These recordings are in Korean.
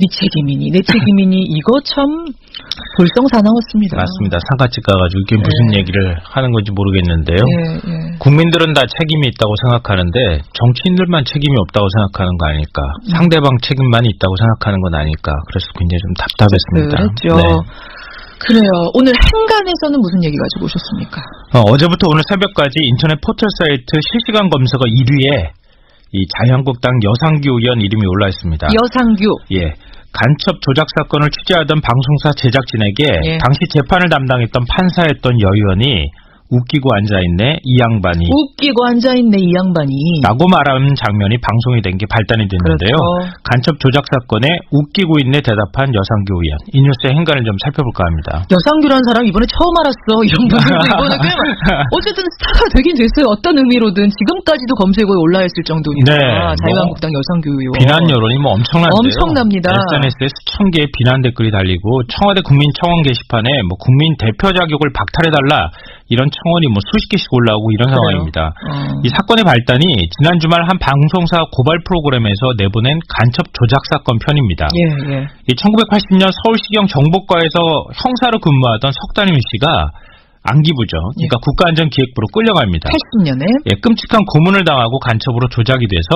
네 책임이니 내 책임이니 이거 참 볼썽사나웠습니다. 맞습니다. 상가집 가가지고 이게 무슨 얘기를 하는 건지 모르겠는데요. 예. 국민들은 다 책임이 있다고 생각하는데 정치인들만 책임이 없다고 생각하는 거 아닐까. 상대방 책임만 있다고 생각하는 건 아닐까. 그래서 굉장히 좀 답답했습니다. 그랬죠. 네. 그래요. 오늘 행간에서는 무슨 얘기 가지고 오셨습니까? 어제부터 오늘 새벽까지 인터넷 포털 사이트 실시간 검색어 1위에 이 자유한국당 여상규 의원 이름이 올라 있습니다. 여상규. 예. 간첩 조작 사건을 취재하던 방송사 제작진에게 당시 재판을 담당했던 판사였던 여 의원이 웃기고 앉아있네 이 양반이 웃기고 앉아있네 이 양반이 라고 말하는 장면이 방송이 된 게 발단이 됐는데요. 그렇죠. 간첩 조작 사건에 웃기고 있네 대답한 여상규 의원. 이 뉴스의 행간을 좀 살펴볼까 합니다. 여상규라는 사람 이번에 처음 알았어. 이런 분들도 이번에 꽤 어쨌든 스타가 되긴 됐어요. 어떤 의미로든 지금까지도 검색어에 올라있을 정도니까. 네, 자유한국당 여상규 의원. 비난 여론이 뭐 엄청난데요. 엄청납니다. SNS에 수천 개의 비난 댓글이 달리고 청와대 국민청원 게시판에 뭐 국민 대표 자격을 박탈해달라 이런 청원이 뭐 수십 개씩 올라오고 이런 상황입니다. 이 사건의 발단이 지난 주말 한 방송사 고발 프로그램에서 내보낸 간첩 조작 사건 편입니다. 이 1980년 서울시경 정보과에서 형사로 근무하던 석단임 씨가 안기부죠. 그러니까 국가안전기획부로 끌려갑니다. 80년에 끔찍한 고문을 당하고 간첩으로 조작이 돼서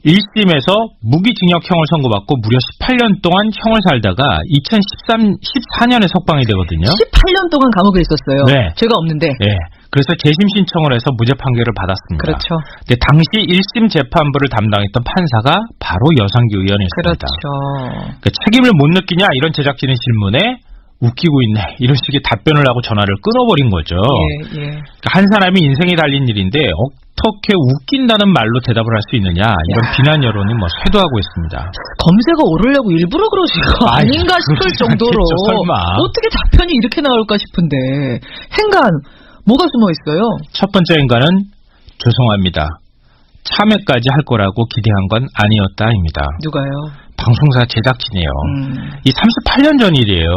1심에서 무기징역형을 선고받고 무려 18년 동안 형을 살다가 2014년에 석방이 되거든요. 18년 동안 감옥에 있었어요. 네. 죄가 없는데. 네. 그래서 재심 신청을 해서 무죄 판결을 받았습니다. 그렇죠. 근데 당시 1심 재판부를 담당했던 판사가 바로 여상규 의원이었습니다. 그렇죠. 그 책임을 못 느끼냐 이런 제작진의 질문에 웃기고 있네 이런 식의 답변을 하고 전화를 끊어버린 거죠. 한 사람이 인생이 달린 일인데 어떻게 웃긴다는 말로 대답을 할 수 있느냐 이런 비난 여론이 뭐 쇄도하고 있습니다. 검색어 오르려고 일부러 그러신 거 아닌가 싶을 정도로 설마. 어떻게 답변이 이렇게 나올까 싶은데 행간 뭐가 숨어 있어요? 첫 번째 행간은 죄송합니다. 참여까지 할 거라고 기대한 건 아니었다입니다. 누가요? 방송사 제작진이에요. 이 38년 전 일이에요.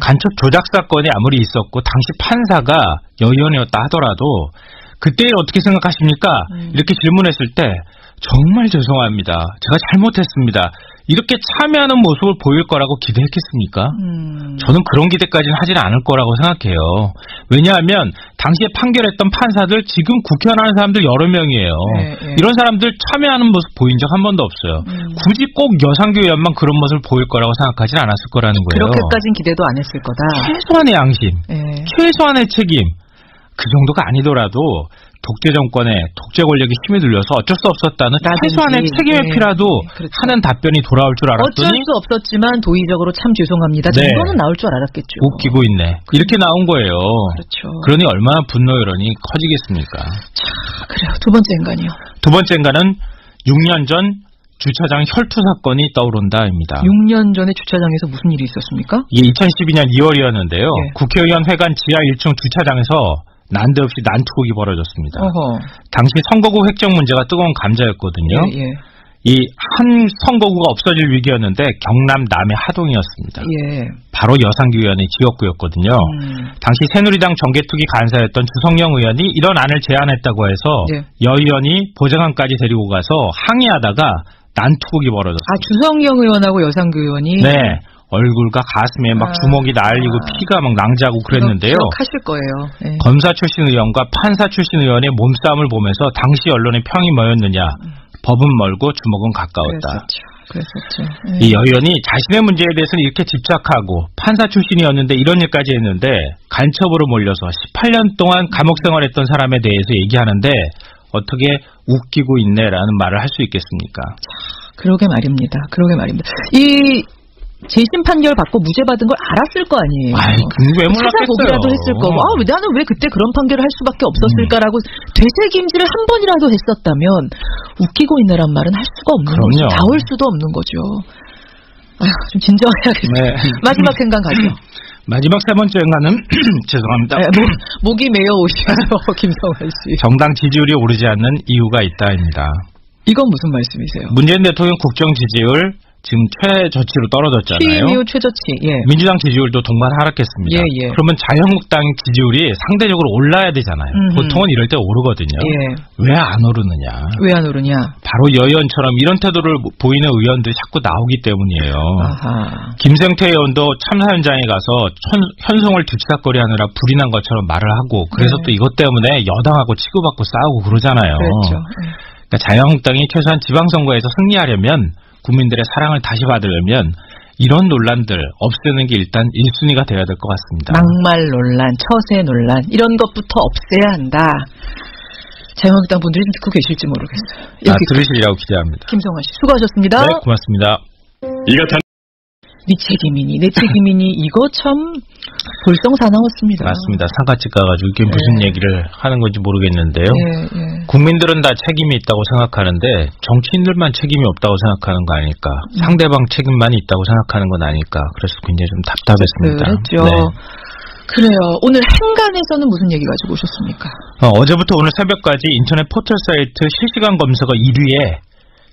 간첩 조작 사건이 아무리 있었고 당시 판사가 여 의원이었다 하더라도 그때 어떻게 생각하십니까? 이렇게 질문했을 때 정말 죄송합니다. 제가 잘못했습니다. 이렇게 참여하는 모습을 보일 거라고 기대했겠습니까? 저는 그런 기대까지는 하지는 않을 거라고 생각해요. 왜냐하면 당시에 판결했던 판사들 지금 국회의원 하는 사람들 여러 명이에요. 이런 사람들 참여하는 모습 보인 적 한 번도 없어요. 굳이 꼭 여상규 의원만 그런 모습을 보일 거라고 생각하진 않았을 거라는 거예요. 그렇게까지는 기대도 안 했을 거다. 최소한의 양심, 최소한의 책임 그 정도가 아니더라도 독재 정권에 독재 권력이 힘이 들려서 어쩔 수 없었다는 최소한의 책임의 피라도 하는 답변이 돌아올 줄 알았더니 어쩔 수 없었지만 도의적으로 참 죄송합니다. 정도는 나올 줄 알았겠죠. 웃기고 있네. 이렇게 나온 거예요. 그렇죠. 그러니 얼마나 분노 여론이 커지겠습니까? 자, 그래요. 두 번째 행간이요. 두 번째 행간은 6년 전 주차장 혈투 사건이 떠오른다입니다. 6년 전에 주차장에서 무슨 일이 있었습니까? 이게 2012년 2월이었는데요. 국회의원 회관 지하 1층 주차장에서 난데없이 난투극이 벌어졌습니다. 당시 선거구 획정 문제가 뜨거운 감자였거든요. 이 한 선거구가 없어질 위기였는데 경남 남해 하동이었습니다. 바로 여상규 의원의 지역구였거든요. 당시 새누리당 정개특위 간사였던 주성영 의원이 이런 안을 제안했다고 해서 여 의원이 보좌관까지 데리고 가서 항의하다가 난투극이 벌어졌습니다. 주성영 의원하고 여상규 의원이? 네. 얼굴과 가슴에 막 주먹이 날리고 피가 막 낭자고 그랬는데요. 기억하실 거예요. 검사 출신 의원과 판사 출신 의원의 몸싸움을 보면서 당시 언론의 평이 뭐였느냐. 법은 멀고 주먹은 가까웠다. 그랬었죠. 이 여 의원이 자신의 문제에 대해서는 이렇게 집착하고 판사 출신이었는데 이런 일까지 했는데 간첩으로 몰려서 18년 동안 감옥 생활했던 사람에 대해서 얘기하는데 어떻게 웃기고 있네라는 말을 할 수 있겠습니까? 그러게 말입니다. 이 재심 판결 받고 무죄 받은 걸 알았을 거 아니에요. 왜 몰랐겠어요. 찾아보기라도 했을 거고 나는 왜 그때 그런 판결을 할 수밖에 없었을까라고 되새김질을 한 번이라도 했었다면 웃기고 있네란 말은 할 수가 없는 거죠. 나올 수도 없는 거죠. 좀 진정해야겠어요. 마지막 행간 가죠. 마지막 세 번째 행간은 죄송합니다. 목이 메어 오시죠. 김성환 씨. 정당 지지율이 오르지 않는 이유가 있다입니다. 이건 무슨 말씀이세요? 문재인 대통령 국정 지지율 지금 최저치로 떨어졌잖아요. 취임 이후 최저치. 예. 민주당 지지율도 동반 하락했습니다. 예, 예. 그러면 자유한국당 지지율이 상대적으로 올라야 되잖아요. 보통은 이럴 때 오르거든요. 예. 왜 안 오르느냐? 왜 안 오르냐? 바로 여의원처럼 이런 태도를 보이는 의원들이 자꾸 나오기 때문이에요. 아하. 김생태 의원도 참사 현장에 가서 현송을 뒤치다거리하느라 불이 난 것처럼 말을 하고 그래서 또 이것 때문에 여당하고 치고받고 싸우고 그러잖아요. 그렇죠. 그러니까 자유한국당이 최소한 지방선거에서 승리하려면 국민들의 사랑을 다시 받으려면 이런 논란들 없애는 게 일단 1순위가 돼야 될 것 같습니다. 막말 논란, 처세 논란 이런 것부터 없애야 한다. 자유한국당 분들이 좀 듣고 계실지 모르겠어요. 들으시리라고 기대합니다. 김성환 씨 수고하셨습니다. 네, 고맙습니다. 네 책임이니 내 책임이니 이거 참 볼썽사나웠습니다. 맞습니다. 상가집 가가지고 이게 무슨 얘기를 하는 건지 모르겠는데요. 예. 국민들은 다 책임이 있다고 생각하는데 정치인들만 책임이 없다고 생각하는 거 아닐까. 상대방 책임만 있다고 생각하는 건 아닐까. 그래서 굉장히 좀 답답했습니다. 그랬죠. 네. 그래요. 오늘 행간에서는 무슨 얘기 가지고 오셨습니까? 어제부터 오늘 새벽까지 인터넷 포털 사이트 실시간 검색어 1위에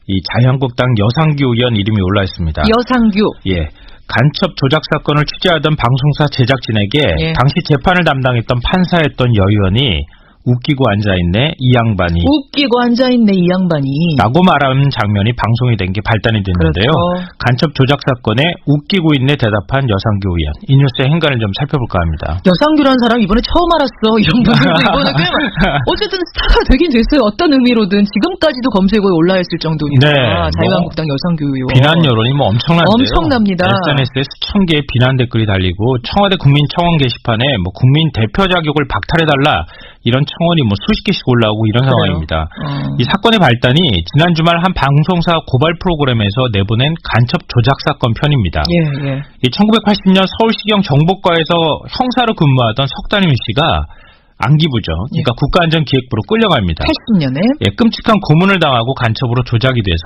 이 자유한국당 여상규 의원 이름이 올라 있습니다. 여상규. 예. 간첩 조작 사건을 취재하던 방송사 제작진에게 당시 재판을 담당했던 판사였던 여 의원이 웃기고 앉아있네 이 양반이 웃기고 앉아있네 이 양반이 라고 말하는 장면이 방송이 된 게 발단이 됐는데요. 그렇죠. 간첩 조작 사건에 웃기고 있네 대답한 여상규 의원. 이 뉴스의 행간을 좀 살펴볼까 합니다. 여상규라는 사람 이번에 처음 알았어. 이런 분들도 이번에 어쨌든 스타가 되긴 됐어요. 어떤 의미로든 지금까지도 검색어에 올라있을 정도니까. 자유한국당 여상규 의원. 비난 여론이 뭐 엄청난데요. 엄청납니다. SNS에 수천 개의 비난 댓글이 달리고 청와대 국민청원 게시판에 뭐 국민 대표 자격을 박탈해달라 이런 청원이 뭐 수십 개씩 올라오고 이런 상황입니다. 이 사건의 발단이 지난 주말 한 방송사 고발 프로그램에서 내보낸 간첩 조작 사건 편입니다. 이 1980년 서울시경 정보과에서 형사로 근무하던 석단임 씨가 안기부죠. 그러니까 국가안전기획부로 끌려갑니다. 80년에? 예, 끔찍한 고문을 당하고 간첩으로 조작이 돼서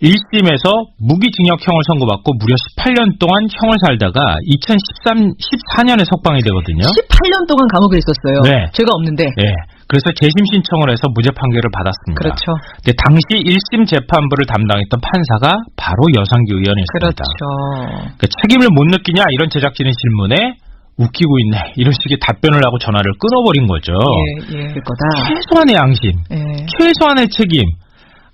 1심에서 무기징역형을 선고받고 무려 18년 동안 형을 살다가 14년에 석방이 되거든요. 18년 동안 감옥에 있었어요. 네. 죄가 없는데. 네. 그래서 재심 신청을 해서 무죄 판결을 받았습니다. 그렇죠. 근데 당시 1심 재판부를 담당했던 판사가 바로 여상규 의원이었습니다. 그렇죠. 그러니까 책임을 못 느끼냐 이런 제작진의 질문에 웃기고 있네 이런 식의 답변을 하고 전화를 끊어버린 거죠. 최소한의 양심, 최소한의 책임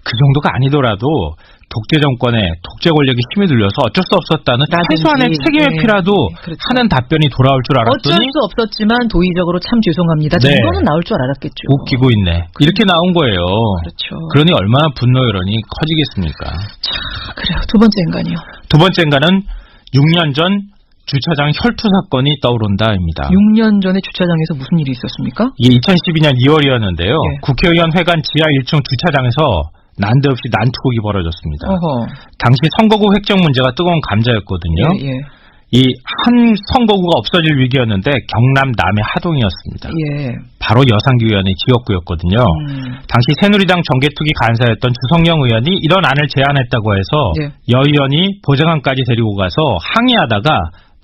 그 정도가 아니더라도 독재 정권의 독재 권력이 힘이 들려서 어쩔 수 없었다는 최소한의 책임의 피라도 하는 답변이 돌아올 줄 알았더니 어쩔 수 없었지만 도의적으로 참 죄송합니다. 정도는 나올 줄 알았겠죠. 웃기고 있네. 이렇게 나온 거예요. 그렇죠. 그러니 얼마나 분노 여론이 커지겠습니까? 자, 그래요. 두 번째 인간이요. 두 번째 인간은 6년 전 주차장 혈투 사건이 떠오른다입니다. 6년 전에 주차장에서 무슨 일이 있었습니까? 이게 2012년 2월이었는데요. 국회의원 회관 지하 1층 주차장에서 난데없이 난투극이 벌어졌습니다. 당시 선거구 획정 문제가 뜨거운 감자였거든요. 이 한 선거구가 없어질 위기였는데 경남 남해 하동이었습니다. 바로 여상규 의원의 지역구였거든요. 당시 새누리당 정개특위 간사였던 주성영 의원이 이런 안을 제안했다고 해서 여 의원이 보좌관까지 데리고 가서 항의하다가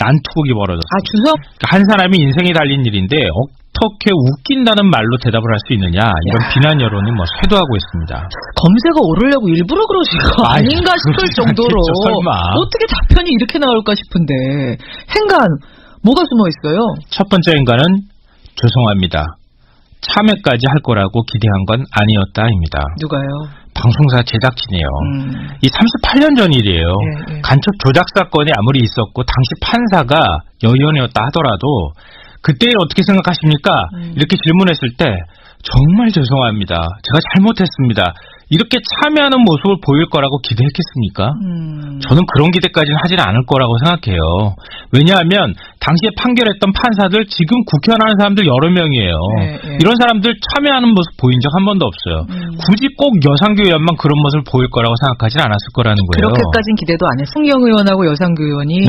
난투극이 벌어졌습니다. 한 사람이 인생이 달린 일인데 어떻게 웃긴다는 말로 대답을 할 수 있느냐 이런 비난 여론이 뭐 쇄도하고 있습니다. 검색어 오르려고 일부러 그러신 거 아닌가 싶을 정도로 설마. 어떻게 답변이 이렇게 나올까 싶은데 행간 뭐가 숨어 있어요? 첫 번째 행간은 죄송합니다. 참여까지 할 거라고 기대한 건 아니었다입니다. 누가요? 방송사 제작진이에요. 이 38년 전 일이에요. 간첩 조작 사건이 아무리 있었고 당시 판사가 여 의원이었다 하더라도 그때 어떻게 생각하십니까? 이렇게 질문했을 때 정말 죄송합니다. 제가 잘못했습니다. 이렇게 참여하는 모습을 보일 거라고 기대했겠습니까? 저는 그런 기대까지는 하지는 않을 거라고 생각해요. 왜냐하면 당시에 판결했던 판사들 지금 국회의원 하는 사람들 여러 명이에요. 이런 사람들 참여하는 모습 보인 적 한 번도 없어요. 굳이 꼭 여상규 의원만 그런 모습을 보일 거라고 생각하지는 않았을 거라는 거예요. 그렇게까지는 기대도 안 해. 승영 의원하고 여상규 의원이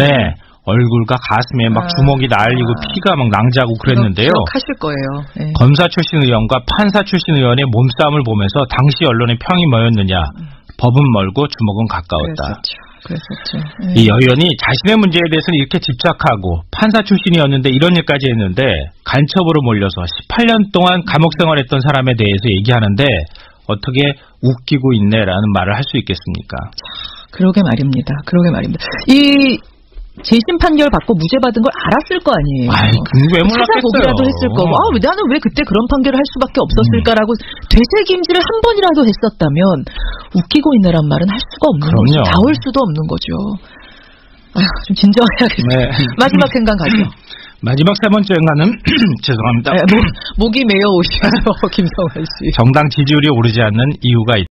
얼굴과 가슴에 막 주먹이 날리고 피가 막 낭자고 그랬는데요. 기억하실 거예요. 검사 출신 의원과 판사 출신 의원의 몸싸움을 보면서 당시 언론의 평이 뭐였느냐. 법은 멀고 주먹은 가까웠다. 그랬었죠. 이 여 의원이 자신의 문제에 대해서는 이렇게 집착하고 판사 출신이었는데 이런 일까지 했는데 간첩으로 몰려서 18년 동안 감옥 생활했던 사람에 대해서 얘기하는데 어떻게 웃기고 있네라는 말을 할 수 있겠습니까? 그러게 말입니다. 이 재심 판결 받고 무죄 받은 걸 알았을 거 아니에요. 왜 몰랐겠어요. 찾아보기라도 했을 거고. 나는 왜 그때 그런 판결을 할 수밖에 없었을까라고 되새김질을 한 번이라도 했었다면 웃기고 있네란 말은 할 수가 없는 거죠. 나올 수도 없는 거죠. 좀 진정해야겠어요. 네. 마지막 행간 가죠. 마지막 세 번째 행간은 죄송합니다. 목이 메어 오시죠, 김성환 씨. 정당 지지율이 오르지 않는 이유가 있다.